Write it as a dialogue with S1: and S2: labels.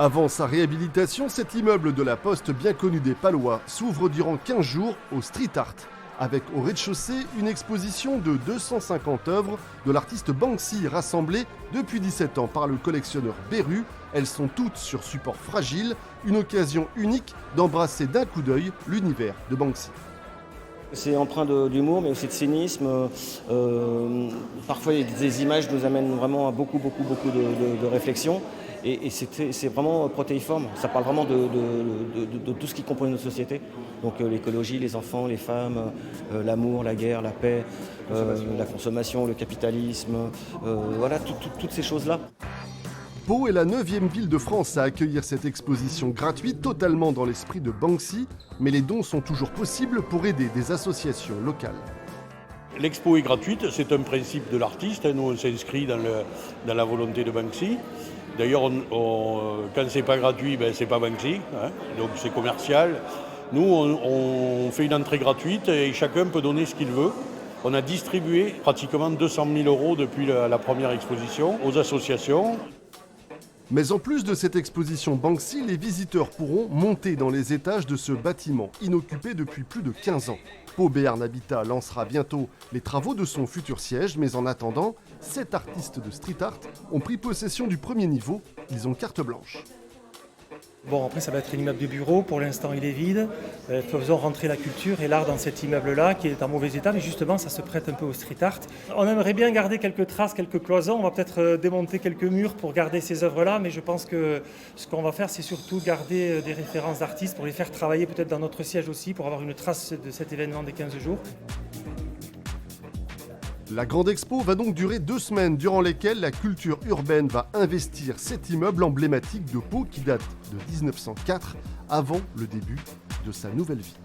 S1: Avant sa réhabilitation, cet immeuble de la Poste bien connu des Palois s'ouvre durant 15 jours au street art, avec au rez-de-chaussée une exposition de 250 œuvres de l'artiste Banksy rassemblées depuis 17 ans par le collectionneur Beru. Elles sont toutes sur support fragile, une occasion unique d'embrasser d'un coup d'œil l'univers de Banksy.
S2: C'est empreint d'humour, mais aussi de cynisme. Parfois, des images nous amènent vraiment à beaucoup de réflexion. Et c'est vraiment protéiforme. Ça parle vraiment de tout ce qui compose notre société. Donc l'écologie, les enfants, les femmes, l'amour, la guerre, la paix, la consommation, le capitalisme, voilà, toutes ces choses-là.
S1: Pau est la 9e ville de France à accueillir cette exposition gratuite totalement dans l'esprit de Banksy, mais les dons sont toujours possibles pour aider des associations locales.
S3: L'expo est gratuite, c'est un principe de l'artiste, nous on s'inscrit dans la volonté de Banksy. D'ailleurs, quand c'est pas gratuit, c'est pas Banksy, hein, donc c'est commercial. Nous, on fait une entrée gratuite et chacun peut donner ce qu'il veut. On a distribué pratiquement 200 000 € depuis la première exposition aux associations.
S1: Mais en plus de cette exposition Banksy, les visiteurs pourront monter dans les étages de ce bâtiment inoccupé depuis plus de 15 ans. Pau Béarn Habitat lancera bientôt les travaux de son futur siège, mais en attendant, 7 artistes de street art ont pris possession du premier niveau. Ils ont carte blanche.
S4: Bon, après, ça va être un immeuble de bureau. Pour l'instant, il est vide. Faisons rentrer la culture et l'art dans cet immeuble-là, qui est en mauvais état. Mais justement, ça se prête un peu au street art. On aimerait bien garder quelques traces, quelques cloisons. On va peut-être démonter quelques murs pour garder ces œuvres-là. Mais je pense que ce qu'on va faire, c'est surtout garder des références d'artistes pour les faire travailler peut-être dans notre siège aussi, pour avoir une trace de cet événement des 15 jours.
S1: La grande expo va donc durer 2 semaines, durant lesquelles la culture urbaine va investir cet immeuble emblématique de Pau qui date de 1904, avant le début de sa nouvelle vie.